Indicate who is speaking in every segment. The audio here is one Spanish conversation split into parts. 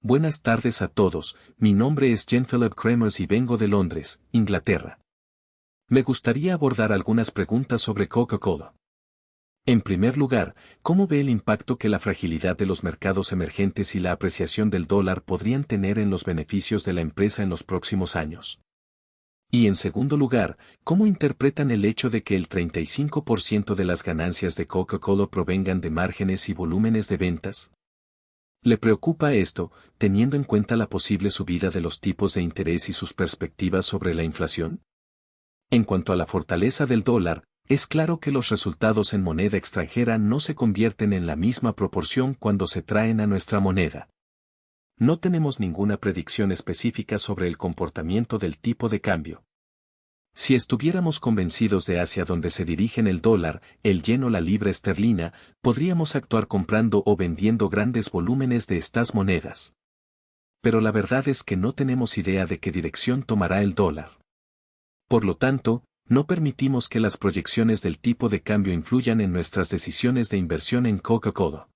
Speaker 1: Buenas tardes a todos, mi nombre es Jean-Philippe Cremers y vengo de Londres, Inglaterra. Me gustaría abordar algunas preguntas sobre Coca-Cola. En primer lugar, ¿cómo ve el impacto que la fragilidad de los mercados emergentes y la apreciación del dólar podrían tener en los beneficios de la empresa en los próximos años? Y en segundo lugar, ¿cómo interpretan el hecho de que el 35% de las ganancias de Coca-Cola provengan de márgenes y volúmenes de ventas? ¿Le preocupa esto, teniendo en cuenta la posible subida de los tipos de interés y sus perspectivas sobre la inflación? En cuanto a la fortaleza del dólar, es claro que los resultados en moneda extranjera no se convierten en la misma proporción cuando se traen a nuestra moneda. No tenemos ninguna predicción específica sobre el comportamiento del tipo de cambio. Si estuviéramos convencidos de hacia dónde se dirigen el dólar, el yen o la libra esterlina, podríamos actuar comprando o vendiendo grandes volúmenes de estas monedas. Pero la verdad es que no tenemos idea de qué dirección tomará el dólar. Por lo tanto, no permitimos que las proyecciones del tipo de cambio influyan en nuestras decisiones de inversión en Coca-Cola.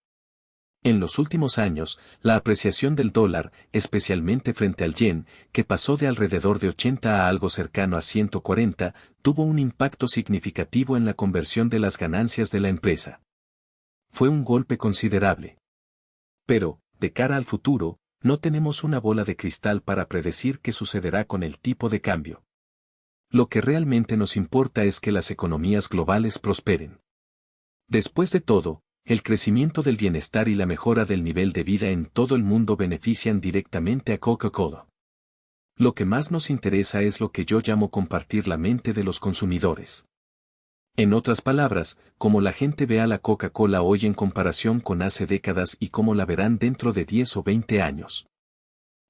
Speaker 1: En los últimos años, la apreciación del dólar, especialmente frente al yen, que pasó de alrededor de 80 a algo cercano a 140, tuvo un impacto significativo en la conversión de las ganancias de la empresa. Fue un golpe considerable. Pero, de cara al futuro, no tenemos una bola de cristal para predecir qué sucederá con el tipo de cambio. Lo que realmente nos importa es que las economías globales prosperen. Después de todo, el crecimiento del bienestar y la mejora del nivel de vida en todo el mundo benefician directamente a Coca-Cola. Lo que más nos interesa es lo que yo llamo compartir la mente de los consumidores. En otras palabras, cómo la gente ve a la Coca-Cola hoy en comparación con hace décadas y cómo la verán dentro de 10 o 20 años.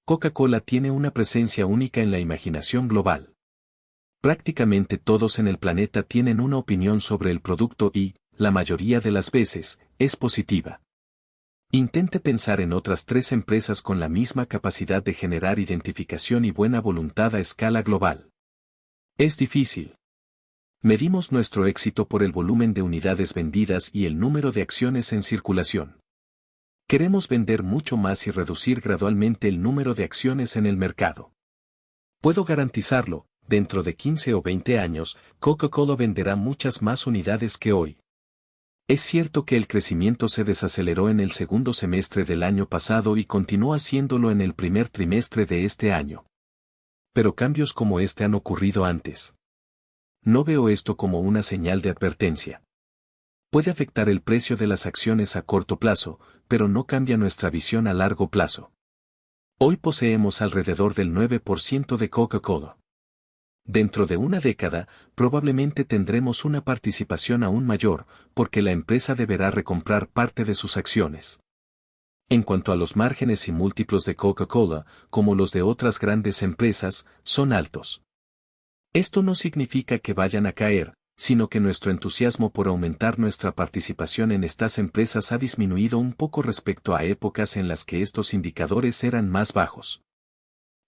Speaker 1: Coca-Cola tiene una presencia única en la imaginación global. Prácticamente todos en el planeta tienen una opinión sobre el producto y, la mayoría de las veces, es positiva. Intente pensar en otras 3 empresas con la misma capacidad de generar identificación y buena voluntad a escala global. Es difícil. Medimos nuestro éxito por el volumen de unidades vendidas y el número de acciones en circulación. Queremos vender mucho más y reducir gradualmente el número de acciones en el mercado. Puedo garantizarlo, dentro de 15 o 20 años, Coca-Cola venderá muchas más unidades que hoy. Es cierto que el crecimiento se desaceleró en el segundo semestre del año pasado y continúa haciéndolo en el primer trimestre de este año. Pero cambios como este han ocurrido antes. No veo esto como una señal de advertencia. Puede afectar el precio de las acciones a corto plazo, pero no cambia nuestra visión a largo plazo. Hoy poseemos alrededor del 9% de Coca-Cola. Dentro de una década, probablemente tendremos una participación aún mayor, porque la empresa deberá recomprar parte de sus acciones. En cuanto a los márgenes y múltiplos de Coca-Cola, como los de otras grandes empresas, son altos. Esto no significa que vayan a caer, sino que nuestro entusiasmo por aumentar nuestra participación en estas empresas ha disminuido un poco respecto a épocas en las que estos indicadores eran más bajos.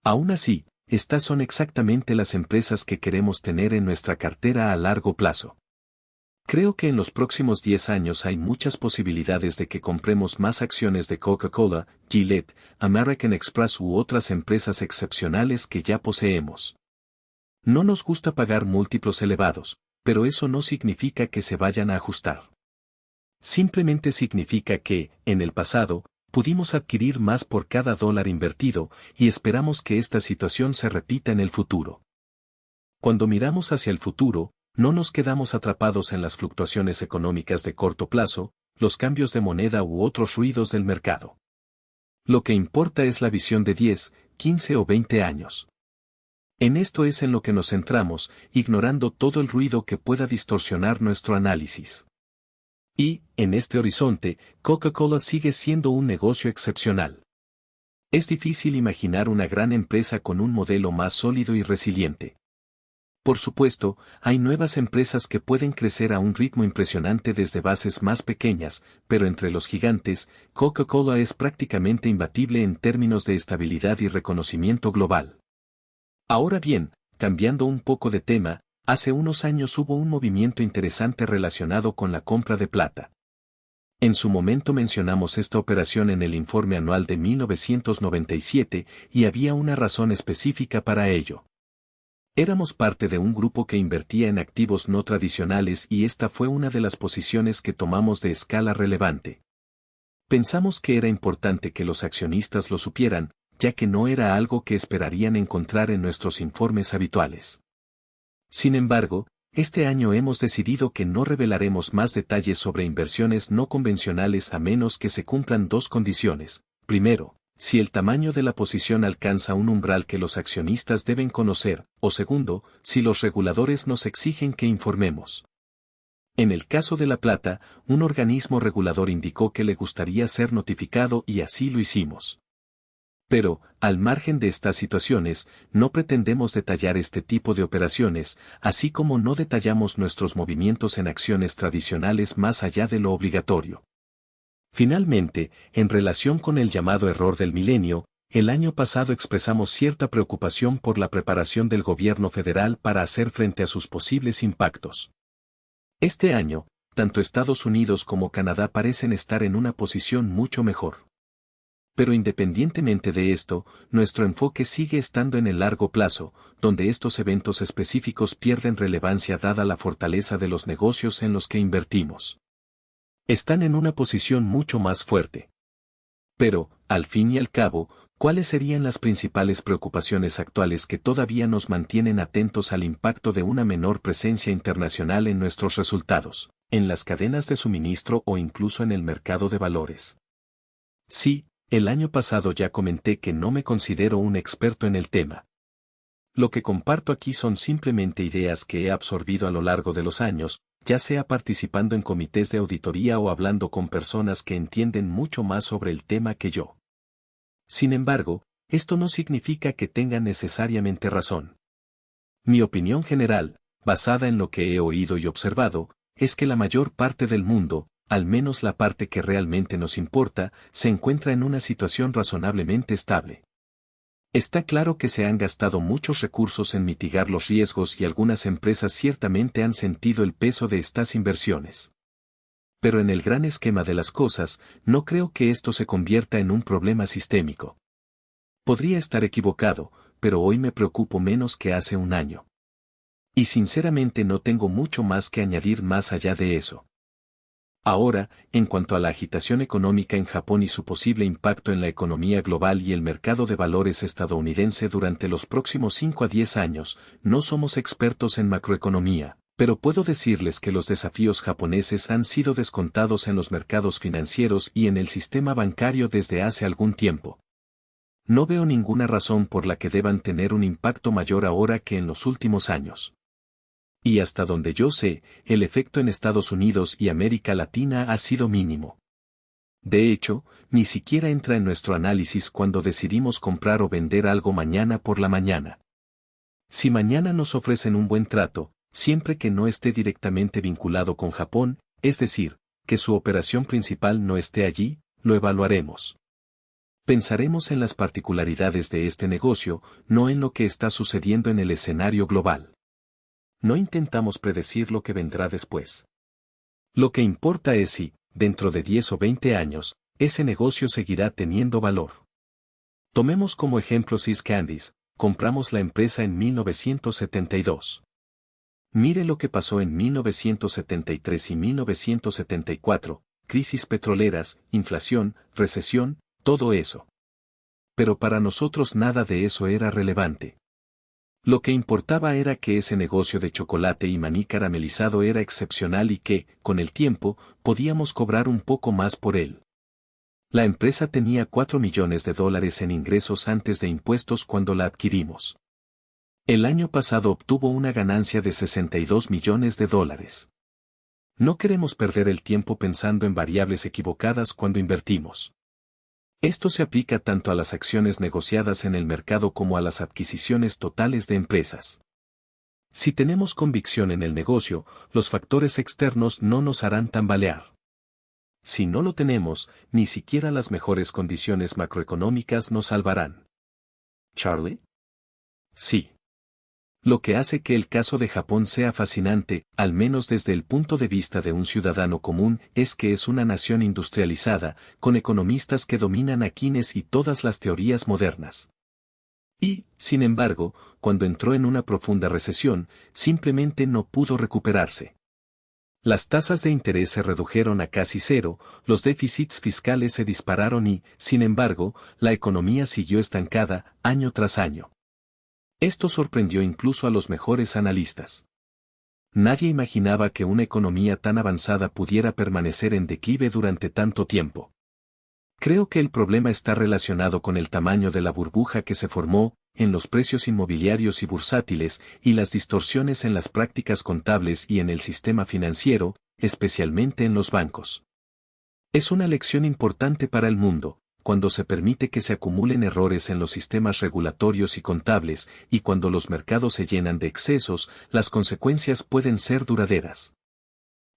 Speaker 1: Aún así, estas son exactamente las empresas que queremos tener en nuestra cartera a largo plazo. Creo que en los próximos 10 años hay muchas posibilidades de que compremos más acciones de Coca-Cola, Gillette, American Express u otras empresas excepcionales que ya poseemos. No nos gusta pagar múltiplos elevados, pero eso no significa que se vayan a ajustar. Simplemente significa que, en el pasado, pudimos adquirir más por cada dólar invertido, y esperamos que esta situación se repita en el futuro. Cuando miramos hacia el futuro, no nos quedamos atrapados en las fluctuaciones económicas de corto plazo, los cambios de moneda u otros ruidos del mercado. Lo que importa es la visión de 10, 15 o 20 años. En esto es en lo que nos centramos, ignorando todo el ruido que pueda distorsionar nuestro análisis. Y, en este horizonte, Coca-Cola sigue siendo un negocio excepcional. Es difícil imaginar una gran empresa con un modelo más sólido y resiliente. Por supuesto, hay nuevas empresas que pueden crecer a un ritmo impresionante desde bases más pequeñas, pero entre los gigantes, Coca-Cola es prácticamente imbatible en términos de estabilidad y reconocimiento global. Ahora bien, cambiando un poco de tema, hace unos años hubo un movimiento interesante relacionado con la compra de plata. En su momento mencionamos esta operación en el informe anual de 1997 y había una razón específica para ello. Éramos parte de un grupo que invertía en activos no tradicionales y esta fue una de las posiciones que tomamos de escala relevante. Pensamos que era importante que los accionistas lo supieran, ya que no era algo que esperarían encontrar en nuestros informes habituales. Sin embargo, este año hemos decidido que no revelaremos más detalles sobre inversiones no convencionales a menos que se cumplan dos condiciones. Primero, si el tamaño de la posición alcanza un umbral que los accionistas deben conocer, o segundo, si los reguladores nos exigen que informemos. En el caso de la plata, un organismo regulador indicó que le gustaría ser notificado y así lo hicimos. Pero, al margen de estas situaciones, no pretendemos detallar este tipo de operaciones, así como no detallamos nuestros movimientos en acciones tradicionales más allá de lo obligatorio. Finalmente, en relación con el llamado error del milenio, el año pasado expresamos cierta preocupación por la preparación del gobierno federal para hacer frente a sus posibles impactos. Este año, tanto Estados Unidos como Canadá parecen estar en una posición mucho mejor. Pero independientemente de esto, nuestro enfoque sigue estando en el largo plazo, donde estos eventos específicos pierden relevancia dada la fortaleza de los negocios en los que invertimos. Están en una posición mucho más fuerte. Pero, al fin y al cabo, ¿cuáles serían las principales preocupaciones actuales que todavía nos mantienen atentos al impacto de una menor presencia internacional en nuestros resultados, en las cadenas de suministro o incluso en el mercado de valores? Sí, el año pasado ya comenté que no me considero un experto en el tema. Lo que comparto aquí son simplemente ideas que he absorbido a lo largo de los años, ya sea participando en comités de auditoría o hablando con personas que entienden mucho más sobre el tema que yo. Sin embargo, esto no significa que tengan necesariamente razón. Mi opinión general, basada en lo que he oído y observado, es que la mayor parte del mundo, al menos la parte que realmente nos importa, se encuentra en una situación razonablemente estable. Está claro que se han gastado muchos recursos en mitigar los riesgos y algunas empresas ciertamente han sentido el peso de estas inversiones. Pero en el gran esquema de las cosas, no creo que esto se convierta en un problema sistémico. Podría estar equivocado, pero hoy me preocupo menos que hace un año. Y sinceramente no tengo mucho más que añadir más allá de eso. Ahora, en cuanto a la agitación económica en Japón y su posible impacto en la economía global y el mercado de valores estadounidense durante los próximos 5 a 10 años, no somos expertos en macroeconomía, pero puedo decirles que los desafíos japoneses han sido descontados en los mercados financieros y en el sistema bancario desde hace algún tiempo. No veo ninguna razón por la que deban tener un impacto mayor ahora que en los últimos años. Y hasta donde yo sé, el efecto en Estados Unidos y América Latina ha sido mínimo. De hecho, ni siquiera entra en nuestro análisis cuando decidimos comprar o vender algo mañana por la mañana. Si mañana nos ofrecen un buen trato, siempre que no esté directamente vinculado con Japón, es decir, que su operación principal no esté allí, lo evaluaremos. Pensaremos en las particularidades de este negocio, no en lo que está sucediendo en el escenario global. No intentamos predecir lo que vendrá después. Lo que importa es si, dentro de 10 o 20 años, ese negocio seguirá teniendo valor. Tomemos como ejemplo See's Candies, compramos la empresa en 1972. Mire lo que pasó en 1973 y 1974, crisis petroleras, inflación, recesión, todo eso. Pero para nosotros nada de eso era relevante. Lo que importaba era que ese negocio de chocolate y maní caramelizado era excepcional y que, con el tiempo, podíamos cobrar un poco más por él. La empresa tenía $4 millones en ingresos antes de impuestos cuando la adquirimos. El año pasado obtuvo una ganancia de $62 millones. No queremos perder el tiempo pensando en variables equivocadas cuando invertimos. Esto se aplica tanto a las acciones negociadas en el mercado como a las adquisiciones totales de empresas. Si tenemos convicción en el negocio, los factores externos no nos harán tambalear. Si no lo tenemos, ni siquiera las mejores condiciones macroeconómicas nos salvarán. ¿Charlie? Sí. Lo que hace que el caso de Japón sea fascinante, al menos desde el punto de vista de un ciudadano común, es que es una nación industrializada, con economistas que dominan a Keynes y todas las teorías modernas. Y, sin embargo, cuando entró en una profunda recesión, simplemente no pudo recuperarse. Las tasas de interés se redujeron a casi cero, los déficits fiscales se dispararon y, sin embargo, la economía siguió estancada, año tras año. Esto sorprendió incluso a los mejores analistas. Nadie imaginaba que una economía tan avanzada pudiera permanecer en declive durante tanto tiempo. Creo que el problema está relacionado con el tamaño de la burbuja que se formó, en los precios inmobiliarios y bursátiles, y las distorsiones en las prácticas contables y en el sistema financiero, especialmente en los bancos. Es una lección importante para el mundo, cuando se permite que se acumulen errores en los sistemas regulatorios y contables, y cuando los mercados se llenan de excesos, las consecuencias pueden ser duraderas.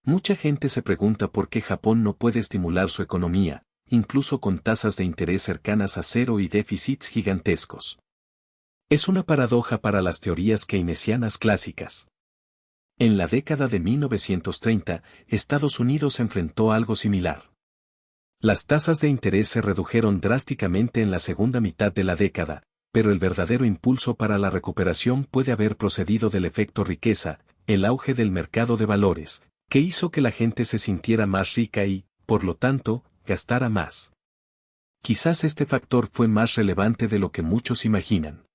Speaker 1: Mucha gente se pregunta por qué Japón no puede estimular su economía, incluso con tasas de interés cercanas a cero y déficits gigantescos. Es una paradoja para las teorías keynesianas clásicas. En la década de 1930, Estados Unidos enfrentó algo similar. Las tasas de interés se redujeron drásticamente en la segunda mitad de la década, pero el verdadero impulso para la recuperación puede haber procedido del efecto riqueza, el auge del mercado de valores, que hizo que la gente se sintiera más rica y, por lo tanto, gastara más. Quizás este factor fue más relevante de lo que muchos imaginan.